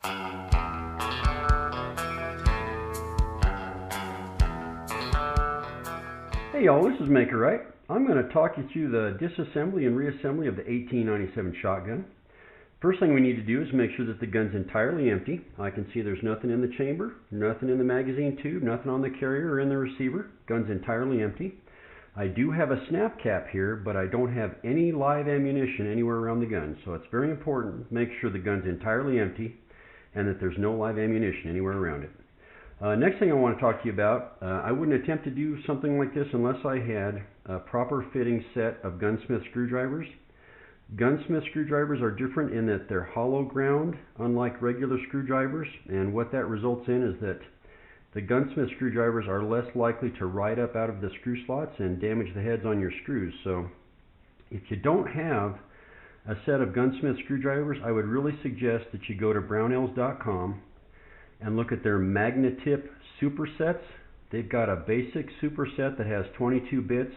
Hey y'all, this is Maker-Wright. I'm going to talk you through the disassembly and reassembly of the 1897 shotgun. First thing we need to do is make sure that the gun's entirely empty. I can see there's nothing in the chamber, nothing in the magazine tube, nothing on the carrier or in the receiver. Gun's entirely empty. I do have a snap cap here, but I don't have any live ammunition anywhere around the gun. So it's very important to make sure the gun's entirely empty and that there's no live ammunition anywhere around it. Next thing I want to talk to you about, I wouldn't attempt to do something like this unless I had a proper fitting set of gunsmith screwdrivers. Gunsmith screwdrivers are different in that they're hollow ground, unlike regular screwdrivers, and what that results in is that the gunsmith screwdrivers are less likely to ride up out of the screw slots and damage the heads on your screws. So if you don't have a set of gunsmith screwdrivers, I would really suggest that you go to brownells.com and look at their Magnatip supersets. They've got a basic superset that has 22 bits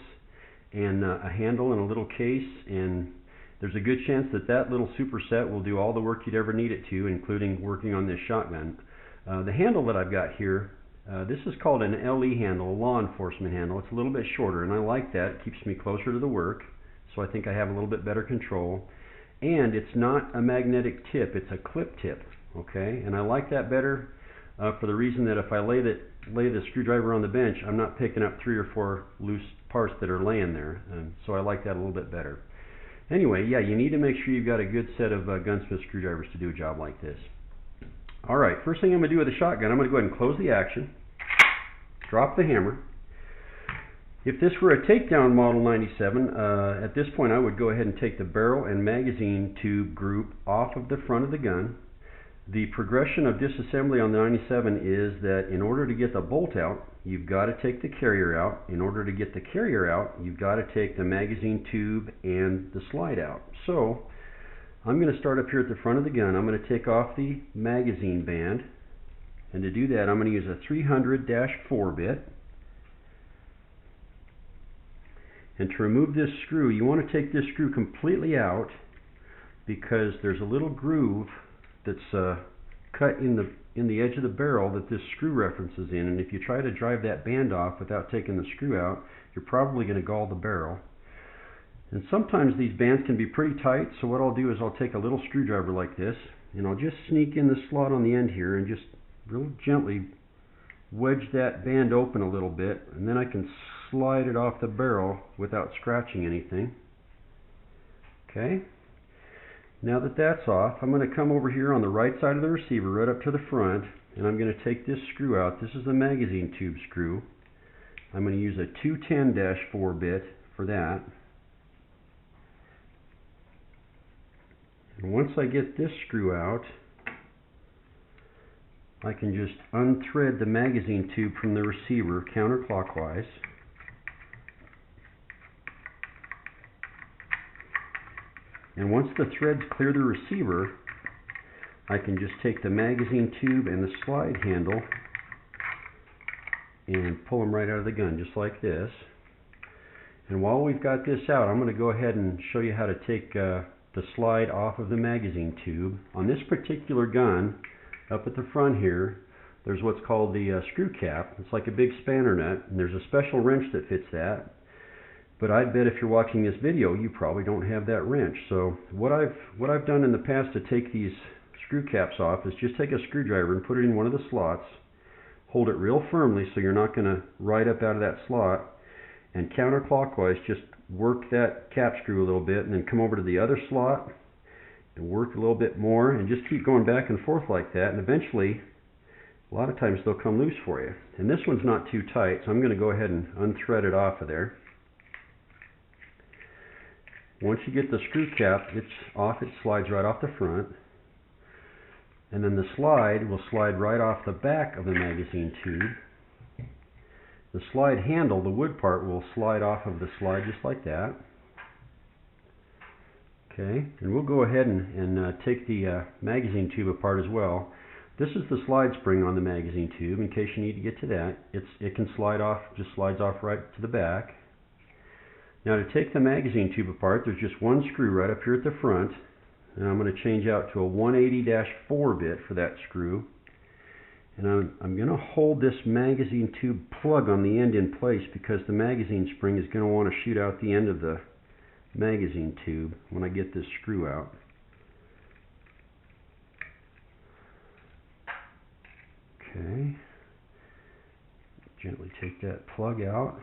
and a handle and a little case, and there's a good chance that that little superset will do all the work you'd ever need it to, including working on this shotgun. The handle that I've got here, this is called an LE handle, a law enforcement handle. It's a little bit shorter, and I like that. It keeps me closer to the work, so I think I have a little bit better control. And it's not a magnetic tip, it's a clip tip. Okay, and I like that better for the reason that if I lay the screwdriver on the bench, I'm not picking up 3 or 4 loose parts that are laying there, and so I like that a little bit better. Anyway, yeah, you need to make sure you've got a good set of gunsmith screwdrivers to do a job like this. Alright, first thing I'm going to do with the shotgun, I'm going to go ahead and close the action, drop the hammer. If this were a takedown model 97, at this point I would go ahead and take the barrel and magazine tube group off of the front of the gun. The progression of disassembly on the 97 is that in order to get the bolt out, you've got to take the carrier out. In order to get the carrier out, you've got to take the magazine tube and the slide out. So I'm going to start up here at the front of the gun. I'm going to take off the magazine band, and to do that I'm going to use a 300-4 bit. And to remove this screw, you want to take this screw completely out because there's a little groove that's cut in the edge of the barrel that this screw reference is in, and if you try to drive that band off without taking the screw out, you're probably going to gall the barrel. And sometimes these bands can be pretty tight, so what I'll do is I'll take a little screwdriver like this, and I'll just sneak in the slot on the end here and just real gently wedge that band open a little bit, and then I can slide it off the barrel without scratching anything. Okay. Now that that's off, I'm going to come over here on the right side of the receiver, right up to the front, and I'm going to take this screw out. This is the magazine tube screw. I'm going to use a 210-4 bit for that. And once I get this screw out, I can just unthread the magazine tube from the receiver counterclockwise. And once the threads clear the receiver, I can just take the magazine tube and the slide handle and pull them right out of the gun, just like this. And while we've got this out, I'm going to go ahead and show you how to take the slide off of the magazine tube. On this particular gun, up at the front here, there's what's called the screw cap. It's like a big spanner nut, and there's a special wrench that fits that. But I bet if you're watching this video, you probably don't have that wrench. So what I've done in the past to take these screw caps off is just take a screwdriver and put it in one of the slots, hold it real firmly so you're not going to ride up out of that slot, and counterclockwise just work that cap screw a little bit, and then come over to the other slot and work a little bit more, and just keep going back and forth like that, and eventually a lot of times they'll come loose for you. And this one's not too tight, so I'm going to go ahead and unthread it off of there. Once you get the screw cap, it's off, it slides right off the front. And then the slide will slide right off the back of the magazine tube. The slide handle, the wood part, will slide off of the slide just like that. Okay, and we'll go ahead and take the magazine tube apart as well. This is the slide spring on the magazine tube, in case you need to get to that. It can slide off, just slides off right to the back. Now to take the magazine tube apart, there's just one screw right up here at the front. and I'm going to change out to a 180-4 bit for that screw. And I'm going to hold this magazine tube plug on the end in place because the magazine spring is going to want to shoot out the end of the magazine tube when I get this screw out. Okay. Gently take that plug out.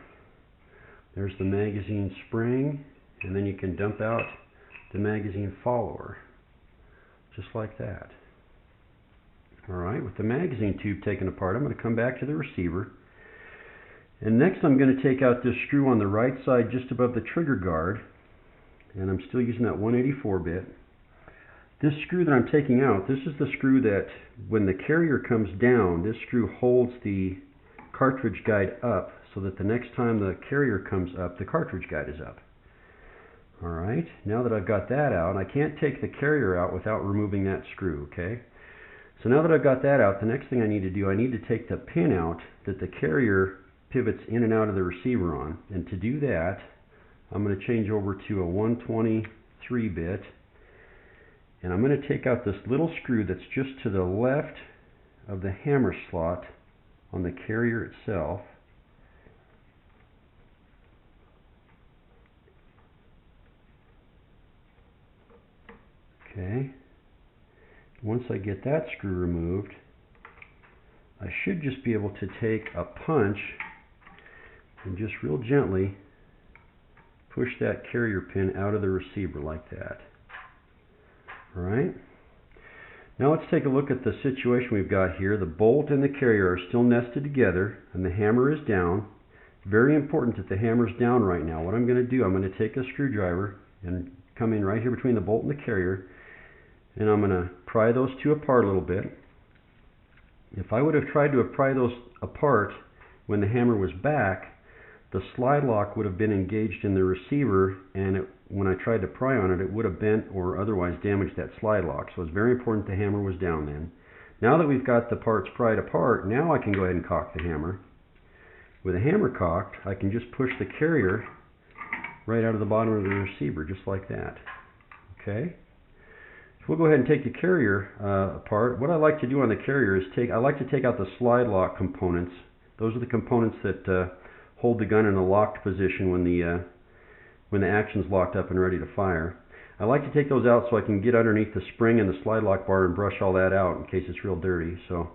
There's the magazine spring, and then you can dump out the magazine follower, just like that. Alright, with the magazine tube taken apart, I'm going to come back to the receiver. And next I'm going to take out this screw on the right side just above the trigger guard. And I'm still using that 184 bit. This screw that I'm taking out, this is the screw that when the carrier comes down, this screw holds the cartridge guide up so that the next time the carrier comes up, the cartridge guide is up. Alright, now that I've got that out, I can't take the carrier out without removing that screw, okay? So now that I've got that out, the next thing I need to do, I need to take the pin out that the carrier pivots in and out of the receiver on. And to do that, I'm going to change over to a 123 bit. And I'm going to take out this little screw that's just to the left of the hammer slot on the carrier itself. Okay. Once I get that screw removed, I should just be able to take a punch and just real gently push that carrier pin out of the receiver like that. Alright. Now let's take a look at the situation we've got here. The bolt and the carrier are still nested together and the hammer is down. Very important that the hammer is down right now. What I'm going to do, I'm going to take a screwdriver and come in right here between the bolt and the carrier, and I'm going to pry those two apart a little bit. If I would have tried to pry those apart when the hammer was back, the slide lock would have been engaged in the receiver, and when I tried to pry on it, it would have bent or otherwise damaged that slide lock. So it's very important the hammer was down then. Now that we've got the parts pried apart, now I can go ahead and cock the hammer. With the hammer cocked, I can just push the carrier right out of the bottom of the receiver, just like that. Okay? So we'll go ahead and take the carrier apart. What I like to do on the carrier is I like to take out the slide lock components. Those are the components that hold the gun in a locked position when the action's locked up and ready to fire. I like to take those out so I can get underneath the spring and the slide lock bar and brush all that out in case it's real dirty. So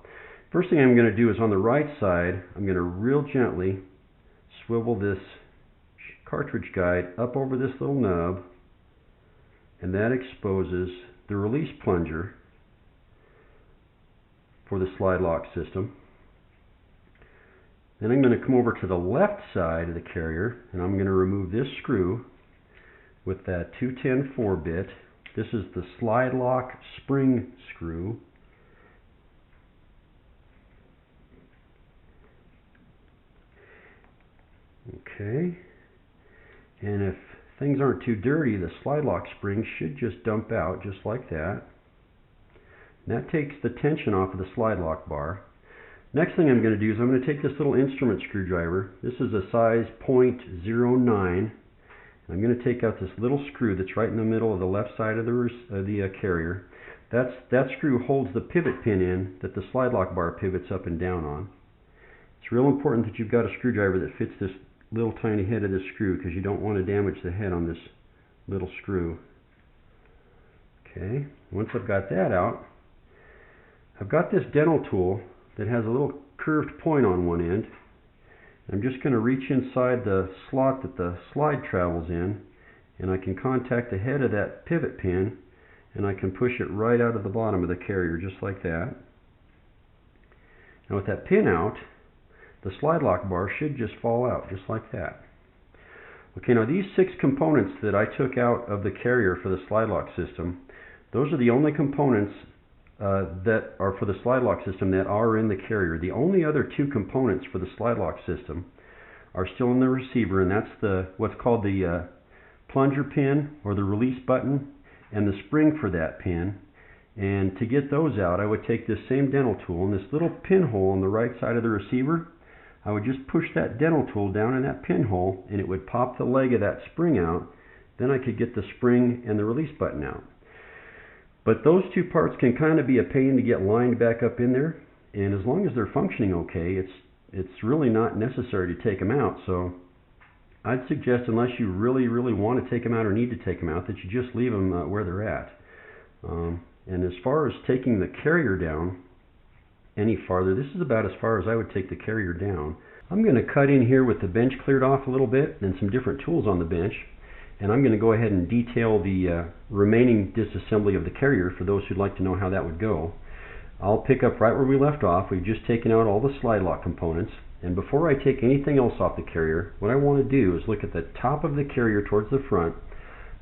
first thing I'm going to do is on the right side, I'm going to real gently swivel this cartridge guide up over this little nub, and that exposes the release plunger for the slide lock system. Then I'm going to come over to the left side of the carrier, and I'm going to remove this screw with that 210 4-bit. This is the slide lock spring screw. Okay. And if things aren't too dirty, the slide lock spring should just dump out just like that. And that takes the tension off of the slide lock bar. Next thing I'm going to do is I'm going to take this little instrument screwdriver. This is a size .09. I'm going to take out this little screw that's right in the middle of the left side of the carrier. That screw holds the pivot pin in that the slide lock bar pivots up and down on. It's real important that you've got a screwdriver that fits this little tiny head of this screw, because you don't want to damage the head on this little screw. Okay, once I've got that out, I've got this dental tool that has a little curved point on one end. I'm just going to reach inside the slot that the slide travels in, and I can contact the head of that pivot pin, and I can push it right out of the bottom of the carrier just like that. Now with that pin out, the slide lock bar should just fall out just like that. Okay, now these 6 components that I took out of the carrier for the slide lock system, those are the only components that are for the slide lock system that are in the carrier. The only other 2 components for the slide lock system are still in the receiver, and that's what's called the plunger pin or the release button and the spring for that pin. And to get those out, I would take this same dental tool and this little pinhole on the right side of the receiver. I would just push that dental tool down in that pinhole, and it would pop the leg of that spring out. Then I could get the spring and the release button out. But those two parts can kind of be a pain to get lined back up in there, and as long as they're functioning okay, it's really not necessary to take them out. So I'd suggest, unless you really want to take them out or need to take them out, that you just leave them where they're at. And as far as taking the carrier down any farther, this is about as far as I would take the carrier down. I'm going to cut in here with the bench cleared off a little bit and some different tools on the bench, and I'm going to go ahead and detail the remaining disassembly of the carrier for those who'd like to know how that would go. I'll pick up right where we left off. We've just taken out all the slide lock components, and before I take anything else off the carrier, what I want to do is look at the top of the carrier towards the front.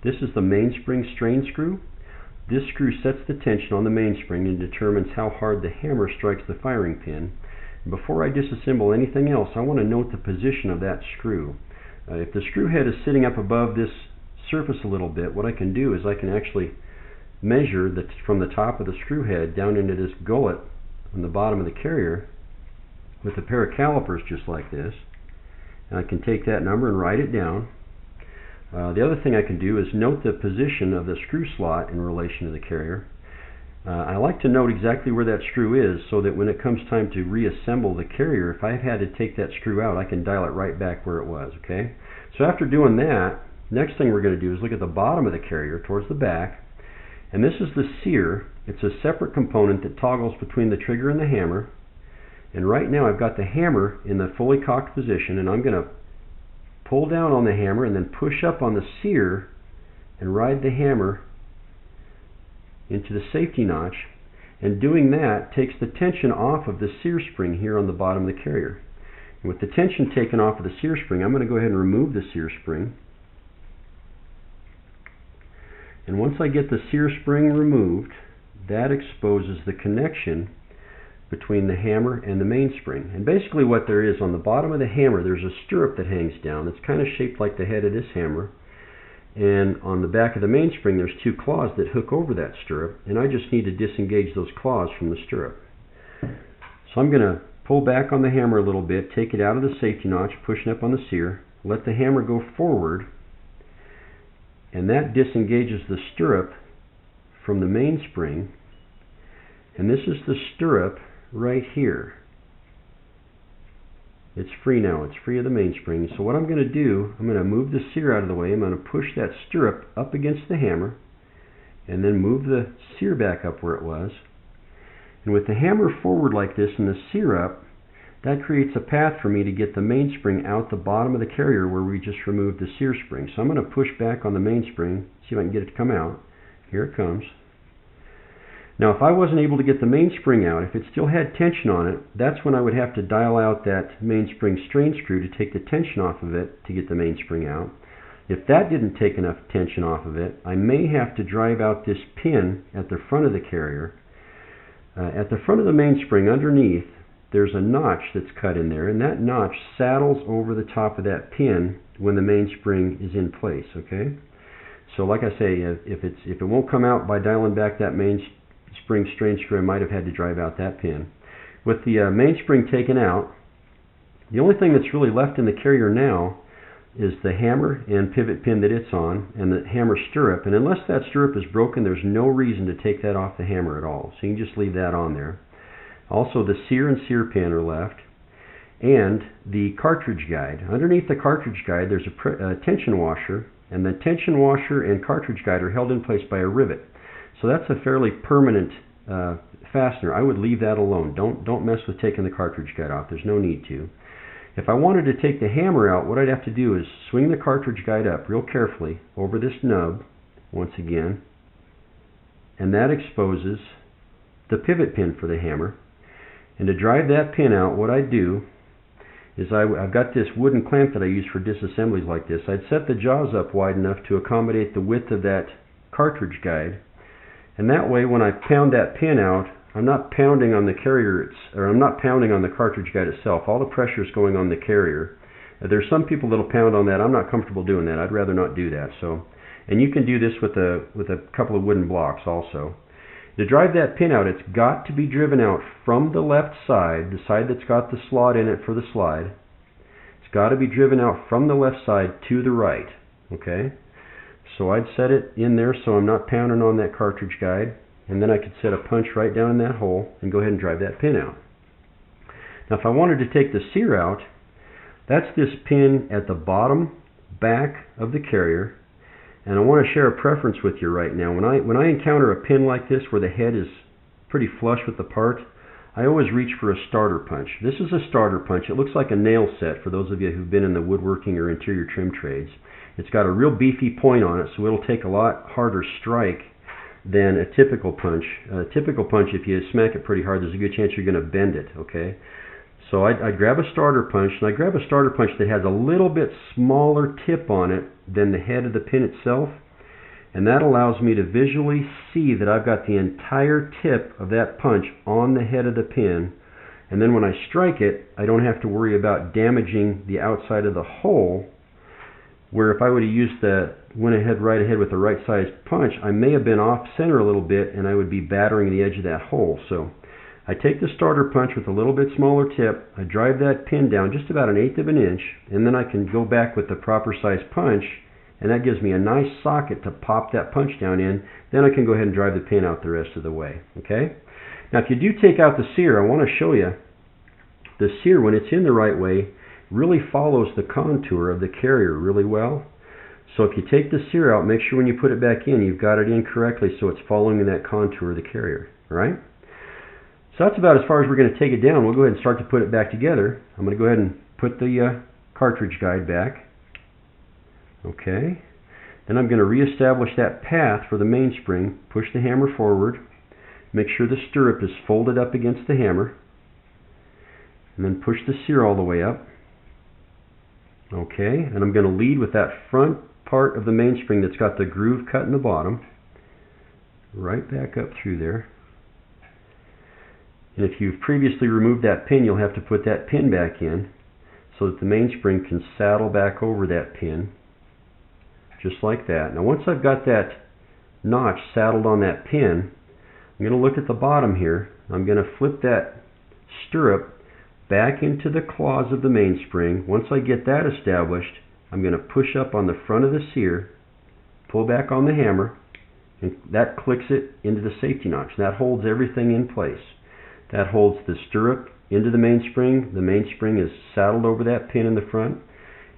This is the mainspring strain screw. This screw sets the tension on the mainspring and determines how hard the hammer strikes the firing pin. Before I disassemble anything else, I want to note the position of that screw. If the screw head is sitting up above this surface a little bit, what I can do is I can actually measure from the top of the screw head down into this gullet on the bottom of the carrier with a pair of calipers just like this. And I can take that number and write it down. The other thing I can do is note the position of the screw slot in relation to the carrier. I like to note exactly where that screw is so that when it comes time to reassemble the carrier, if I've had to take that screw out, I can dial it right back where it was, okay? So after doing that, next thing we're going to do is look at the bottom of the carrier towards the back, and this is the sear. It's a separate component that toggles between the trigger and the hammer, and right now I've got the hammer in the fully cocked position, and I'm going to pull down on the hammer and then push up on the sear and ride the hammer into the safety notch, and doing that takes the tension off of the sear spring here on the bottom of the carrier. And with the tension taken off of the sear spring, I'm going to go ahead and remove the sear spring. And once I get the sear spring removed, that exposes the connection between the hammer and the mainspring. And basically what there is on the bottom of the hammer, there's a stirrup that hangs down. It's kind of shaped like the head of this hammer. And on the back of the mainspring, there's two claws that hook over that stirrup, and I just need to disengage those claws from the stirrup. So I'm going to pull back on the hammer a little bit, take it out of the safety notch, pushing up on the sear, let the hammer go forward, and that disengages the stirrup from the mainspring. And this is the stirrup right here. It's free now. It's free of the mainspring. So what I'm going to do, I'm going to move the sear out of the way. I'm going to push that stirrup up against the hammer and then move the sear back up where it was. And with the hammer forward like this and the sear up, that creates a path for me to get the mainspring out the bottom of the carrier where we just removed the sear spring. So I'm going to push back on the mainspring, see if I can get it to come out. Here it comes. Now if I wasn't able to get the mainspring out, if it still had tension on it, that's when I would have to dial out that mainspring strain screw to take the tension off of it to get the mainspring out. If that didn't take enough tension off of it, I may have to drive out this pin at the front of the carrier. At the front of the mainspring underneath, there's a notch that's cut in there, and that notch saddles over the top of that pin when the mainspring is in place, okay? So like I say, if it won't come out by dialing back that mainspring strain screw, I might have had to drive out that pin. With the mainspring taken out, the only thing that's really left in the carrier now is the hammer and pivot pin that it's on, and the hammer stirrup. And unless that stirrup is broken, there's no reason to take that off the hammer at all. So you can just leave that on there. Also, the sear and sear pin are left, and the cartridge guide. Underneath the cartridge guide, there's a tension washer, and the tension washer and cartridge guide are held in place by a rivet. So that's a fairly permanent fastener. I would leave that alone. Don't mess with taking the cartridge guide off. There's no need to. If I wanted to take the hammer out, what I'd have to do is swing the cartridge guide up real carefully over this nub once again, and that exposes the pivot pin for the hammer. And to drive that pin out, what I do is I've got this wooden clamp that I use for disassemblies like this. I'd set the jaws up wide enough to accommodate the width of that cartridge guide, and that way when I pound that pin out, I'm not pounding on the carrier, or I'm not pounding on the cartridge guide itself. All the pressure is going on the carrier. There's some people that'll pound on that. I'm not comfortable doing that. I'd rather not do that. And you can do this with a couple of wooden blocks also. To drive that pin out, it's got to be driven out from the left side, the side that's got the slot in it for the slide. It's got to be driven out from the left side to the right. Okay? So I'd set it in there so I'm not pounding on that cartridge guide. and then I could set a punch right down in that hole and go ahead and drive that pin out. Now if I wanted to take the sear out, that's this pin at the bottom back of the carrier, and I want to share a preference with you right now. When I encounter a pin like this where the head is pretty flush with the part, I always reach for a starter punch. This is a starter punch. It looks like a nail set for those of you who've been in the woodworking or interior trim trades. It's got a real beefy point on it, so it'll take a lot harder strike than a typical punch. A typical punch, if you smack it pretty hard, there's a good chance you're going to bend it, okay? So I grab a starter punch, and I grab a starter punch that has a little bit smaller tip on it than the head of the pin itself, and that allows me to visually see that I've got the entire tip of that punch on the head of the pin, and then when I strike it, I don't have to worry about damaging the outside of the hole, where if I would have went right ahead with the right size punch, I may have been off center a little bit and I would be battering the edge of that hole. So I take the starter punch with a little bit smaller tip, I drive that pin down just about 1/8 of an inch, and then I can go back with the proper size punch, and that gives me a nice socket to pop that punch down in. Then I can go ahead and drive the pin out the rest of the way. Okay? Now if you do take out the sear, I want to show you the sear, when it's in the right way, really follows the contour of the carrier really well. So if you take the sear out, make sure when you put it back in, you've got it in correctly so it's following that contour of the carrier. All right? So that's about as far as we're going to take it down. We'll go ahead and start to put it back together. I'm going to go ahead and put the cartridge guide back. Okay. Then I'm going to reestablish that path for the mainspring. Push the hammer forward. Make sure the stirrup is folded up against the hammer. And then push the sear all the way up. Okay. And I'm going to lead with that front part of the mainspring that's got the groove cut in the bottom. Right back up through there. And if you've previously removed that pin, you'll have to put that pin back in so that the mainspring can saddle back over that pin, just like that. Now once I've got that notch saddled on that pin, I'm going to look at the bottom here. I'm going to flip that stirrup back into the claws of the mainspring. Once I get that established, I'm going to push up on the front of the sear, pull back on the hammer, and that clicks it into the safety notch. That holds everything in place. That holds the stirrup into the mainspring. The mainspring is saddled over that pin in the front.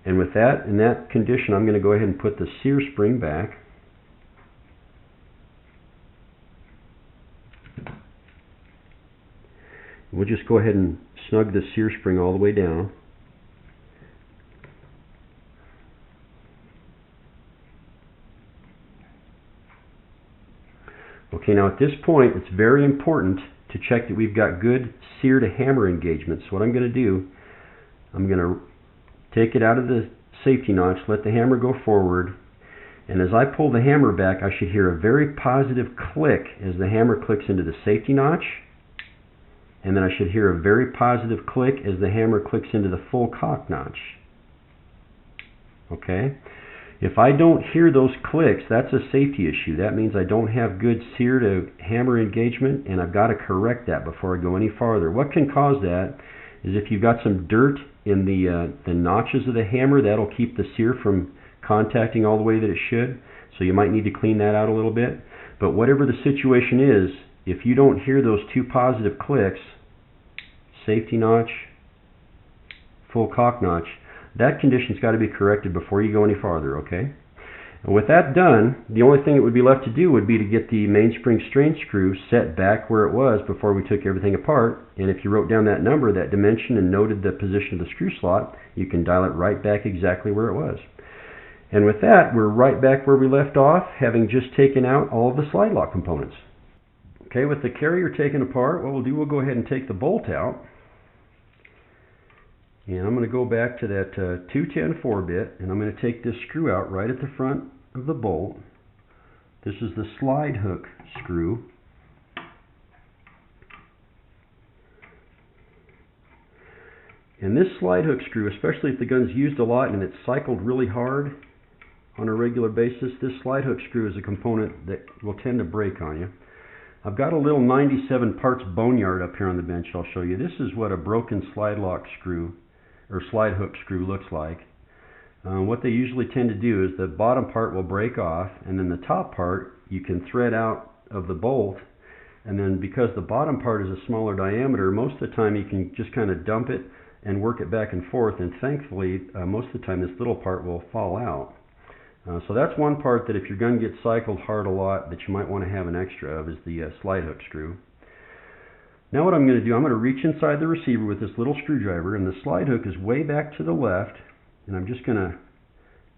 And with that, in that condition, I'm going to go ahead and put the sear spring back. We'll just go ahead and snug the sear spring all the way down. Okay, now at this point, it's very important to check that we've got good sear to hammer engagement. So what I'm going to do, I'm going to take it out of the safety notch, let the hammer go forward, and as I pull the hammer back, I should hear a very positive click as the hammer clicks into the safety notch, and then I should hear a very positive click as the hammer clicks into the full cock notch. Okay? If I don't hear those clicks, that's a safety issue. That means I don't have good sear to hammer engagement, and I've got to correct that before I go any farther. What can cause that is if you've got some dirt in the notches of the hammer, that'll keep the sear from contacting all the way that it should. So you might need to clean that out a little bit. But whatever the situation is, if you don't hear those two positive clicks, safety notch, full cock notch, that condition's got to be corrected before you go any farther, okay? And with that done, the only thing that would be left to do would be to get the mainspring strain screw set back where it was before we took everything apart. And if you wrote down that number, that dimension, and noted the position of the screw slot, you can dial it right back exactly where it was. And with that, we're right back where we left off, having just taken out all of the slide lock components. Okay, with the carrier taken apart, what we'll do, we'll go ahead and take the bolt out. And I'm going to go back to that 210 4-bit, and I'm going to take this screw out right at the front of the bolt. This is the slide hook screw. And this slide hook screw, especially if the gun's used a lot and it's cycled really hard on a regular basis, this slide hook screw is a component that will tend to break on you. I've got a little 97 parts boneyard up here on the bench I'll show you. This is what a broken slide lock screw or slide hook screw looks like. What they usually tend to do is the bottom part will break off, and then the top part you can thread out of the bolt, and then because the bottom part is a smaller diameter, most of the time you can just kind of dump it and work it back and forth, and thankfully most of the time this little part will fall out. So that's one part that if your gun gets cycled hard a lot that you might want to have an extra of, is the slide hook screw. Now what I'm going to do, I'm going to reach inside the receiver with this little screwdriver, and the slide hook is way back to the left, and I'm just going to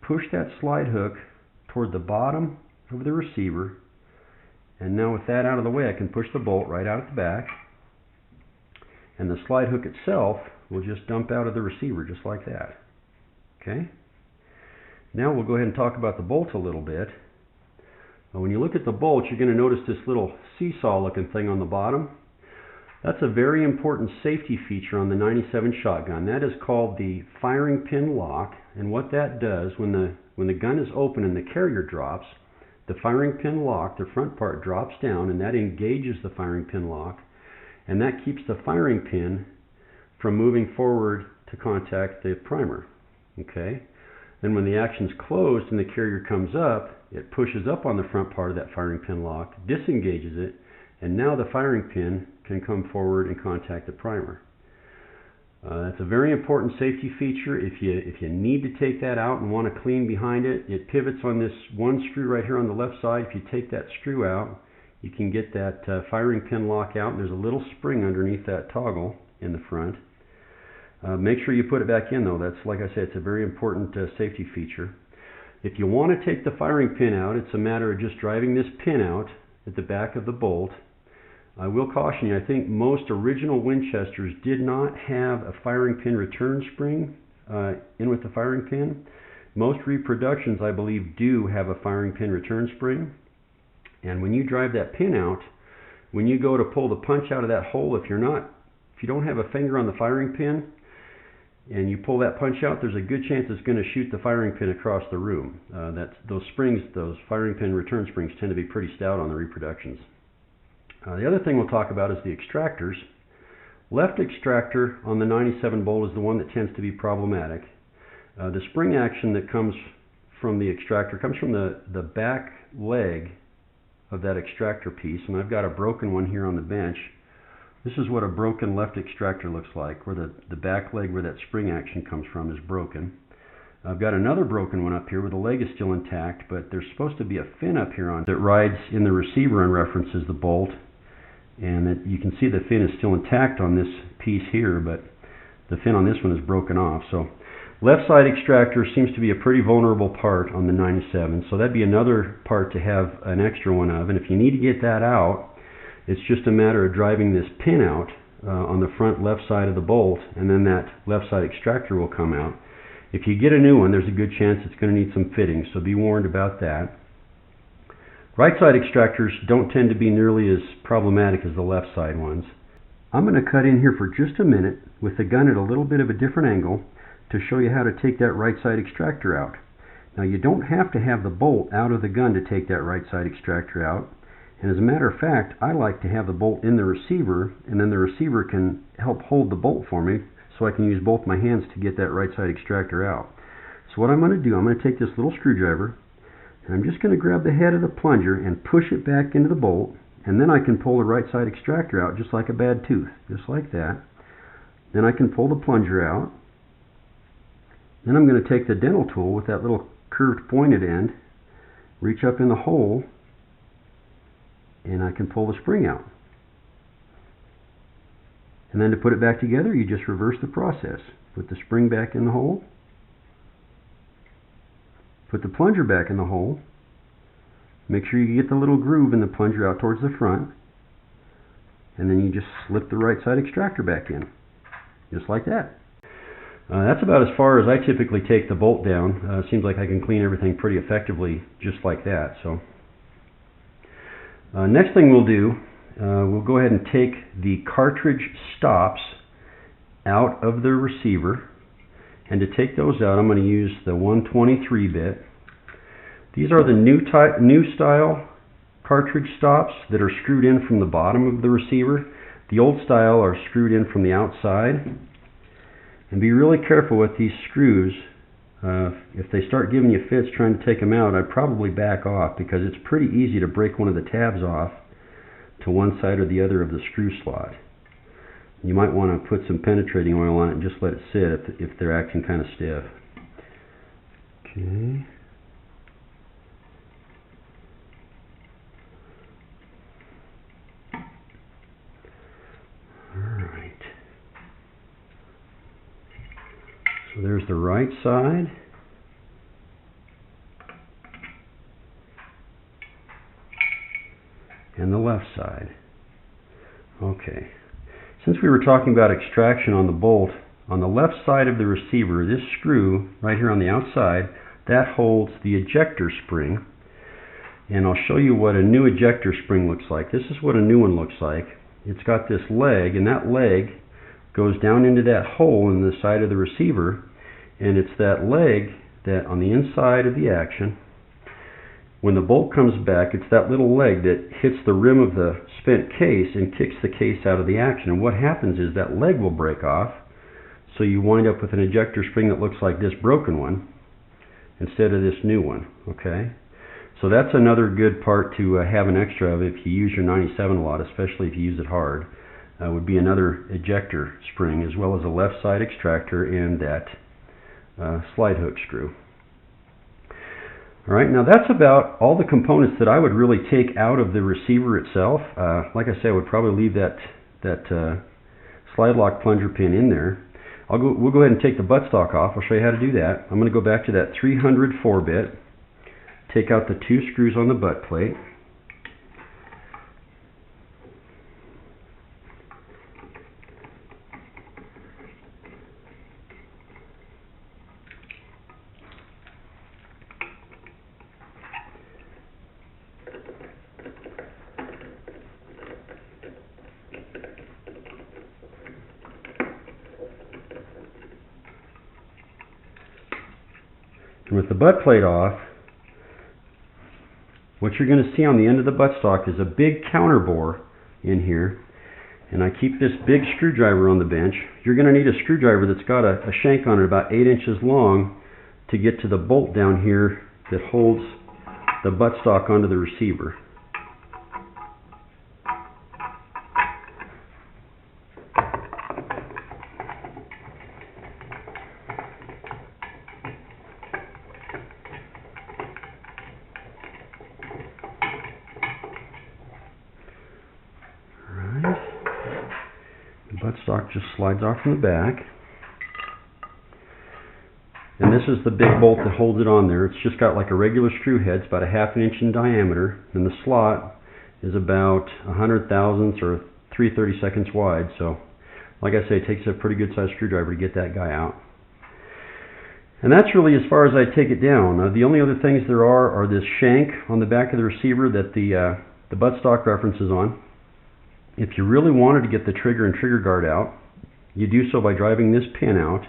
push that slide hook toward the bottom of the receiver, and now with that out of the way I can push the bolt right out at the back, and the slide hook itself will just dump out of the receiver just like that. Okay? Now we'll go ahead and talk about the bolt a little bit. When you look at the bolt, you're going to notice this little seesaw looking thing on the bottom. That's a very important safety feature on the 97 shotgun. That is called the firing pin lock, and what that does, when the gun is open and the carrier drops, the firing pin lock, the front part, drops down, and that engages the firing pin lock, and that keeps the firing pin from moving forward to contact the primer. Okay? Then when the action's closed and the carrier comes up, it pushes up on the front part of that firing pin lock, disengages it, and now the firing pin can come forward and contact the primer. That's a very important safety feature. If you need to take that out and want to clean behind it, it pivots on this one screw right here on the left side. If you take that screw out, you can get that firing pin lock out, and there's a little spring underneath that toggle in the front. Make sure you put it back in though. That's, like I said, it's a very important safety feature. If you want to take the firing pin out, it's a matter of just driving this pin out at the back of the bolt. I will caution you, I think most original Winchesters did not have a firing pin return spring in with the firing pin. Most reproductions, I believe, do have a firing pin return spring. And when you drive that pin out, when you go to pull the punch out of that hole, if you don't have a finger on the firing pin and you pull that punch out, there's a good chance it's going to shoot the firing pin across the room. Those springs, those firing pin return springs, tend to be pretty stout on the reproductions. The other thing we'll talk about is the extractors. Left extractor on the 97 bolt is the one that tends to be problematic. The spring action that comes from the extractor comes from the back leg of that extractor piece, and I've got a broken one here on the bench. This is what a broken left extractor looks like, where the back leg where that spring action comes from is broken. I've got another broken one up here where the leg is still intact, but there's supposed to be a fin up here on that rides in the receiver and references the bolt. And you can see the fin is still intact on this piece here, but the fin on this one is broken off. So left side extractor seems to be a pretty vulnerable part on the 97, so that'd be another part to have an extra one of. And if you need to get that out, it's just a matter of driving this pin out on the front left side of the bolt, and then that left side extractor will come out. If you get a new one, there's a good chance it's going to need some fitting, so be warned about that. Right side extractors don't tend to be nearly as problematic as the left side ones. I'm going to cut in here for just a minute with the gun at a little bit of a different angle to show you how to take that right side extractor out. Now you don't have to have the bolt out of the gun to take that right side extractor out. And as a matter of fact, I like to have the bolt in the receiver, and then the receiver can help hold the bolt for me so I can use both my hands to get that right side extractor out. So what I'm going to do, I'm going to take this little screwdriver, and I'm just going to grab the head of the plunger and push it back into the bolt, and then I can pull the right side extractor out just like a bad tooth, just like that. Then I can pull the plunger out. Then I'm going to take the dental tool with that little curved pointed end, reach up in the hole, and I can pull the spring out. And then to put it back together, you just reverse the process. Put the spring back in the hole, put the plunger back in the hole, make sure you get the little groove in the plunger out towards the front, and then you just slip the right side extractor back in, just like that. That's about as far as I typically take the bolt down. Seems like I can clean everything pretty effectively just like that. So next thing we'll do, we'll go ahead and take the cartridge stops out of the receiver, and to take those out I'm going to use the 123 bit. These are the new style cartridge stops that are screwed in from the bottom of the receiver. The old style are screwed in from the outside. And be really careful with these screws. If they start giving you fits trying to take them out, I'd probably back off, because it's pretty easy to break one of the tabs off to one side or the other of the screw slot. You might want to put some penetrating oil on it and just let it sit if they're acting kind of stiff. Okay. Alright. So there's the right side. And the left side. Okay. Since we were talking about extraction on the bolt, on the left side of the receiver, this screw right here on the outside, that holds the ejector spring. And I'll show you what a new ejector spring looks like. This is what a new one looks like. It's got this leg, and that leg goes down into that hole in the side of the receiver, and it's that leg that on the inside of the action, when the bolt comes back, it's that little leg that hits the rim of the spent case and kicks the case out of the action. And what happens is that leg will break off, so you wind up with an ejector spring that looks like this broken one instead of this new one. Okay, so that's another good part to have an extra of if you use your 97 a lot, especially if you use it hard. Would be another ejector spring, as well as a left side extractor and that slide hook screw. Alright, now that's about all the components that I would really take out of the receiver itself. Like I said, I would probably leave that slide lock plunger pin in there. We'll go ahead and take the buttstock off. I'll show you how to do that. I'm going to go back to that 300 4-bit, take out the two screws on the butt plate. And with the butt plate off, what you're going to see on the end of the buttstock is a big counter bore in here. And I keep this big screwdriver on the bench. You're going to need a screwdriver that's got a shank on it about 8 inches long to get to the bolt down here that holds the buttstock onto the receiver. Buttstock just slides off from the back. And this is the big bolt that holds it on there. It's just got like a regular screw head. It's about a 1/2 inch in diameter. And the slot is about 100 thousandths or 3/32 wide. So, like I say, it takes a pretty good sized screwdriver to get that guy out. And that's really as far as I take it down. The only other things there are this shank on the back of the receiver that the buttstock references on. If you really wanted to get the trigger and trigger guard out, you do so by driving this pin out,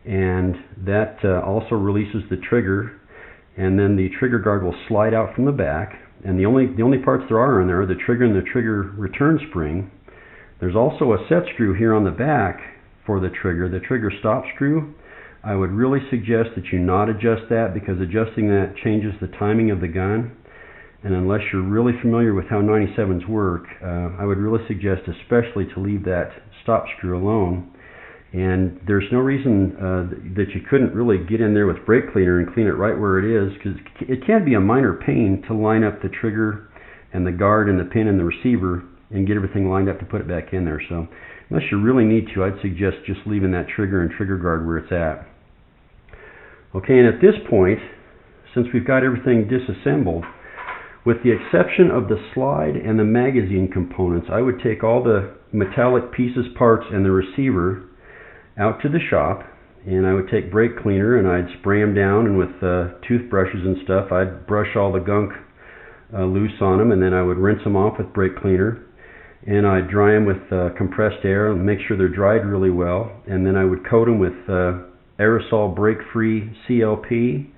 and that also releases the trigger, and then the trigger guard will slide out from the back. And the only parts there are in there are the trigger and the trigger return spring. There's also a set screw here on the back for the trigger stop screw. I would really suggest that you not adjust that, because adjusting that changes the timing of the gun. And unless you're really familiar with how 97s work, I would really suggest especially to leave that stop screw alone. And there's no reason that you couldn't really get in there with brake cleaner and clean it right where it is, because it can be a minor pain to line up the trigger and the guard and the pin and the receiver and get everything lined up to put it back in there. So unless you really need to, I'd suggest just leaving that trigger and trigger guard where it's at. Okay, and at this point, since we've got everything disassembled, with the exception of the slide and the magazine components, I would take all the metallic pieces, parts, and the receiver out to the shop, and I would take brake cleaner and I'd spray them down, and with toothbrushes and stuff, I'd brush all the gunk loose on them, and then I would rinse them off with brake cleaner, and I'd dry them with compressed air and make sure they're dried really well, and then I would coat them with aerosol brake-free CLP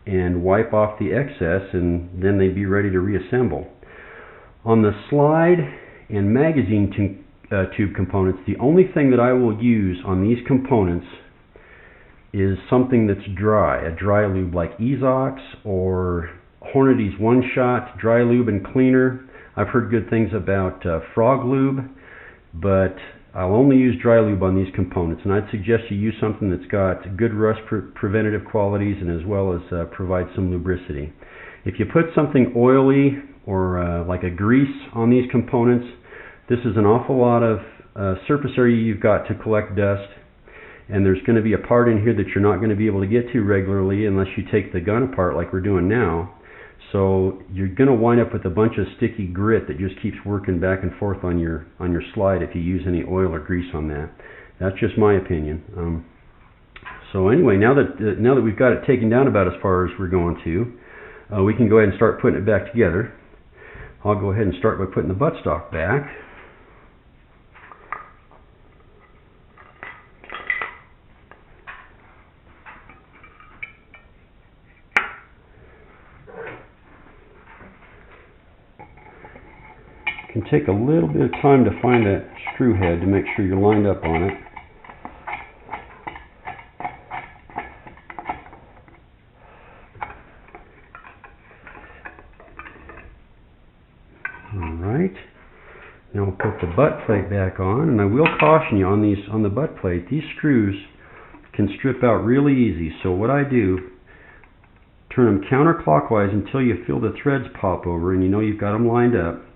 and wipe off the excess, and then they'd be ready to reassemble. On the slide and magazine tube components, the only thing that I will use on these components is something that's dry, a dry lube like Ezox or Hornady's One Shot Dry Lube and Cleaner. I've heard good things about frog lube, but I'll only use dry lube on these components, and I'd suggest you use something that's got good rust preventative qualities and as well as provide some lubricity. If you put something oily or like a grease on these components, this is an awful lot of surface area you've got to collect dust, and there's going to be a part in here that you're not going to be able to get to regularly unless you take the gun apart like we're doing now. So you're going to wind up with a bunch of sticky grit that just keeps working back and forth on your slide if you use any oil or grease on that. That's just my opinion. So anyway, now that we've got it taken down about as far as we're going to, we can go ahead and start putting it back together. I'll go ahead and start by putting the buttstock back. It can take a little bit of time to find that screw head to make sure you're lined up on it. Alright, now we'll put the butt plate back on, and I will caution you on the butt plate, these screws can strip out really easy. So what I do, turn them counterclockwise until you feel the threads pop over and you know you've got them lined up.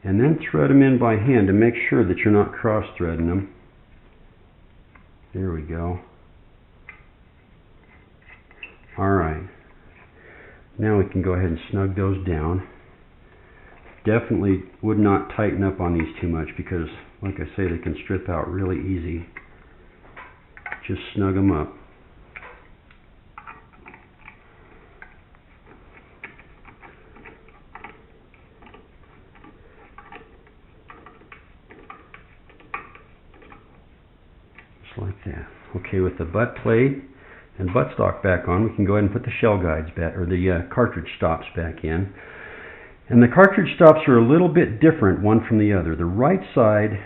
And then thread them in by hand to make sure that you're not cross-threading them. There we go. Alright. Now we can go ahead and snug those down. Definitely would not tighten up on these too much because, like I say, they can strip out really easy. Just snug them up. Like that. Okay, with the butt plate and buttstock back on, we can go ahead and put the shell guides back, or the cartridge stops back in. And the cartridge stops are a little bit different one from the other. The right side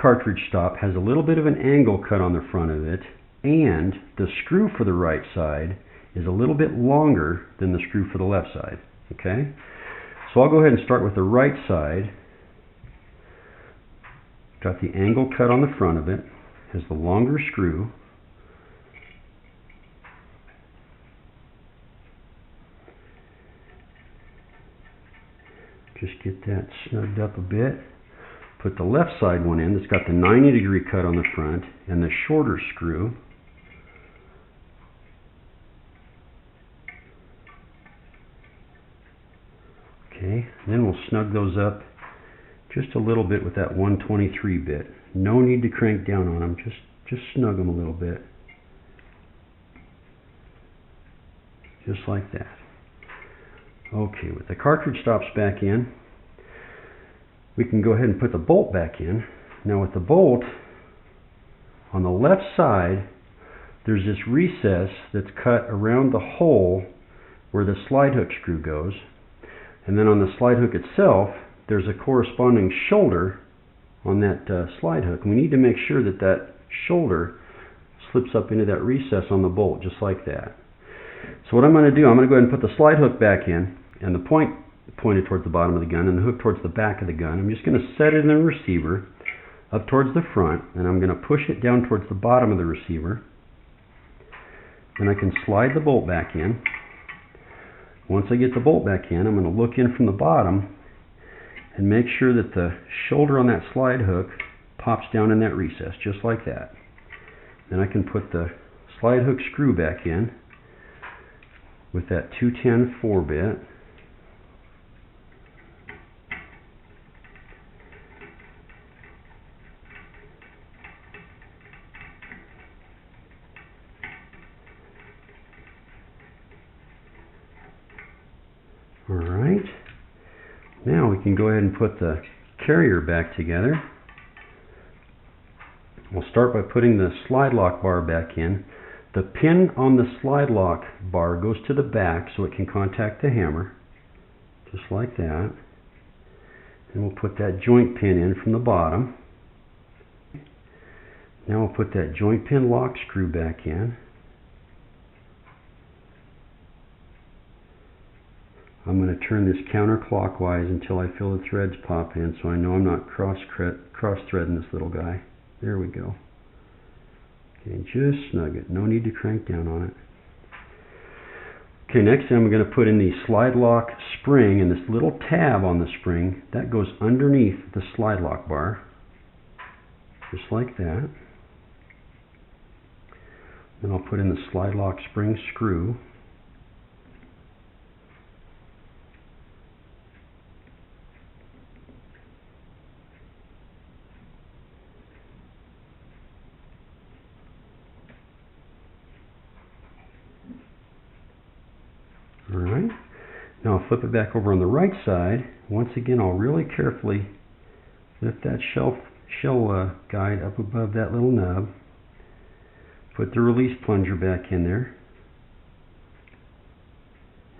cartridge stop has a little bit of an angle cut on the front of it, and the screw for the right side is a little bit longer than the screw for the left side. Okay, so I'll go ahead and start with the right side. Got the angle cut on the front of it. Has the longer screw. Just get that snugged up a bit. Put the left side one in that's got the 90-degree cut on the front and the shorter screw. Okay, then we'll snug those up just a little bit with that 123 bit. No need to crank down on them, just snug them a little bit. Just like that. Okay, with the cartridge stops back in, we can go ahead and put the bolt back in. Now with the bolt, on the left side, there's this recess that's cut around the hole where the slide hook screw goes. And then on the slide hook itself, there's a corresponding shoulder on that slide hook. And we need to make sure that that shoulder slips up into that recess on the bolt, just like that. So what I'm going to do, I'm going to go ahead and put the slide hook back in, and the point pointed towards the bottom of the gun, and the hook towards the back of the gun. I'm just going to set it in the receiver up towards the front, and I'm going to push it down towards the bottom of the receiver. Then I can slide the bolt back in. Once I get the bolt back in, I'm going to look in from the bottom and make sure that the shoulder on that slide hook pops down in that recess, just like that. Then I can put the slide hook screw back in with that 210 4-bit. Alright, now we can go ahead and put the carrier back together. We'll start by putting the slide lock bar back in. The pin on the slide lock bar goes to the back so it can contact the hammer, just like that. And we'll put that joint pin in from the bottom. Now we'll put that joint pin lock screw back in. I'm going to turn this counterclockwise until I feel the threads pop in, so I know I'm not cross-threading this little guy. There we go. Okay, just snug it. No need to crank down on it. Okay, next I'm going to put in the slide lock spring, and this little tab on the spring, that goes underneath the slide lock bar. Just like that. Then I'll put in the slide lock spring screw. Alright, now I'll flip it back over on the right side. Once again, I'll really carefully lift that shell guide up above that little nub. Put the release plunger back in there.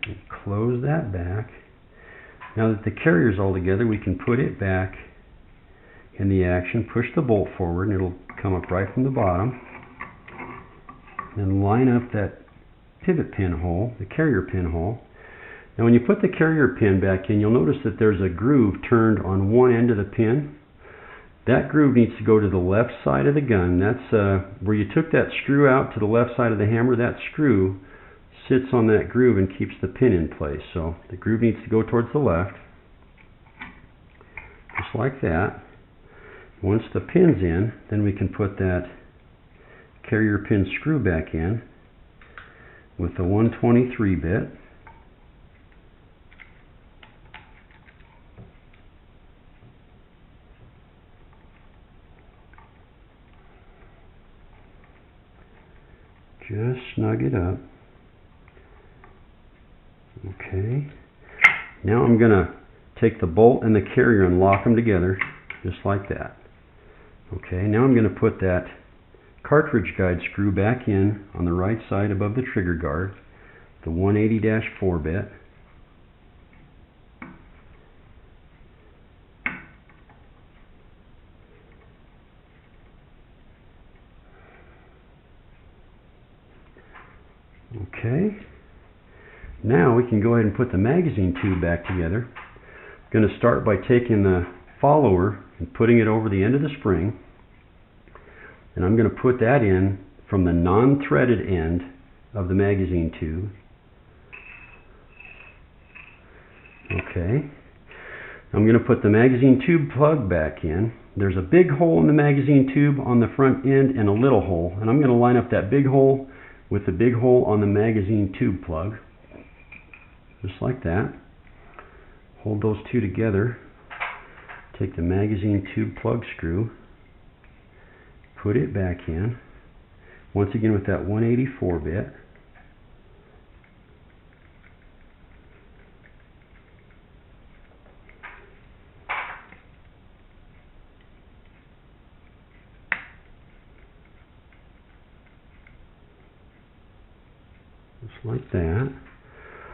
And close that back. Now that the carrier's all together, we can put it back in the action. Push the bolt forward and it'll come up right from the bottom. Then line up that pivot pin hole, the carrier pin hole. Now when you put the carrier pin back in, you'll notice that there's a groove turned on one end of the pin. That groove needs to go to the left side of the gun. That's where you took that screw out to the left side of the hammer. That screw sits on that groove and keeps the pin in place. So the groove needs to go towards the left, just like that. Once the pin's in, then we can put that carrier pin screw back in with the 123 bit. Just snug it up. Okay. Now I'm going to take the bolt and the carrier and lock them together, just like that. Okay, now I'm going to put that cartridge guide screw back in on the right side above the trigger guard, the 180-4 bit. Okay, now we can go ahead and put the magazine tube back together. I'm going to start by taking the follower and putting it over the end of the spring. And I'm going to put that in from the non-threaded end of the magazine tube. Okay. I'm going to put the magazine tube plug back in. There's a big hole in the magazine tube on the front end and a little hole. And I'm going to line up that big hole with the big hole on the magazine tube plug. Just like that. Hold those two together. Take the magazine tube plug screw. Put it back in. Once again with that 184 bit. Just like that.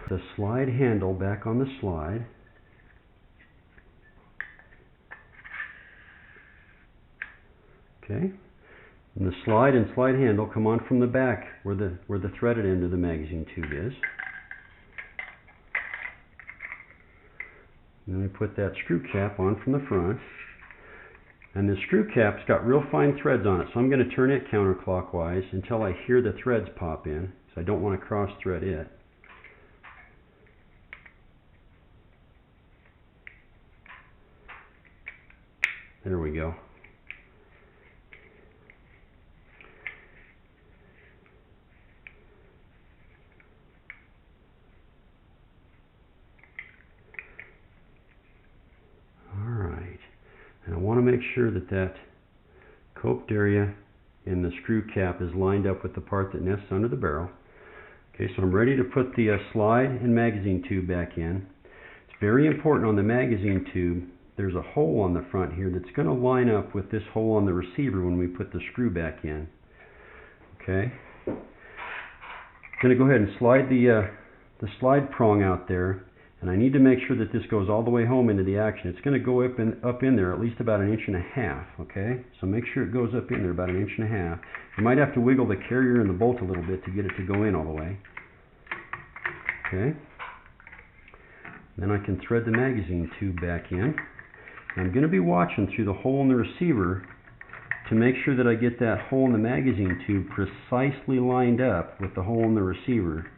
The slide handle back on the slide. Okay. And the slide and slide handle come on from the back where the threaded end of the magazine tube is. And then we put that screw cap on from the front. And the screw cap's got real fine threads on it, so I'm going to turn it counterclockwise until I hear the threads pop in. So I don't want to cross thread it. There we go. Alright. And I want to make sure that that coped area in the screw cap is lined up with the part that nests under the barrel. Okay, so I'm ready to put the slide and magazine tube back in. It's very important on the magazine tube, there's a hole on the front here that's going to line up with this hole on the receiver when we put the screw back in. Okay. I'm going to go ahead and slide the slide prong out there, and I need to make sure that this goes all the way home into the action. It's going to go up in there at least about 1.5 inches. Okay, so make sure it goes up in there about 1.5 inches. You might have to wiggle the carrier and the bolt a little bit to get it to go in all the way. Okay. Then I can thread the magazine tube back in. I'm going to be watching through the hole in the receiver to make sure that I get that hole in the magazine tube precisely lined up with the hole in the receiver.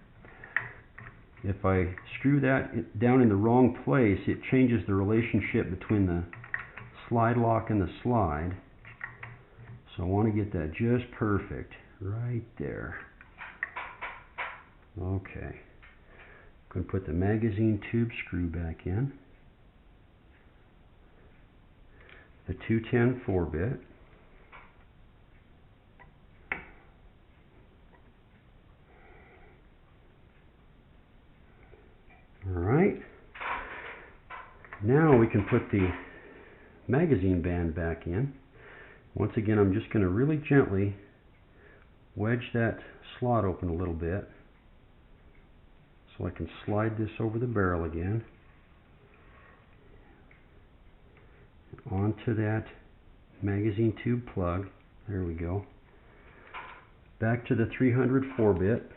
If I screw that down in the wrong place, it changes the relationship between the slide lock and the slide. So I want to get that just perfect right there. Okay. I'm going to put the magazine tube screw back in. The 210 4-bit. Alright, now we can put the magazine band back in. Once again, I'm just going to really gently wedge that slot open a little bit so I can slide this over the barrel again onto that magazine tube plug. There we go. Back to the 300 4-bit.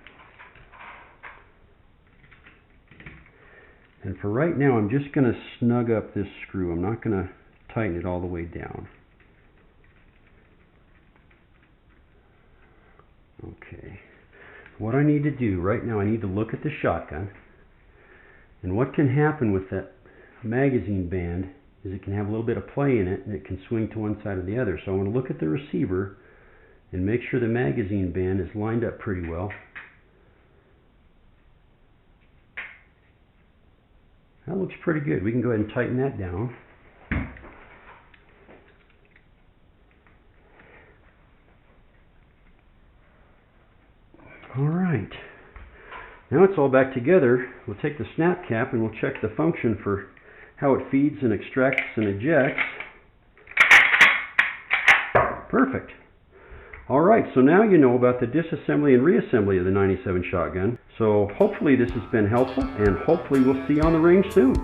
And for right now, I'm just going to snug up this screw. I'm not going to tighten it all the way down. Okay. What I need to do right now, I need to look at the shotgun. And what can happen with that magazine band is it can have a little bit of play in it and it can swing to one side or the other. So I want to look at the receiver and make sure the magazine band is lined up pretty well. That looks pretty good. We can go ahead and tighten that down. Alright. Now it's all back together. We'll take the snap cap and we'll check the function for how it feeds and extracts and ejects. Perfect. Alright, so now you know about the disassembly and reassembly of the 97 shotgun. So hopefully this has been helpful, and hopefully we'll see you on the range soon.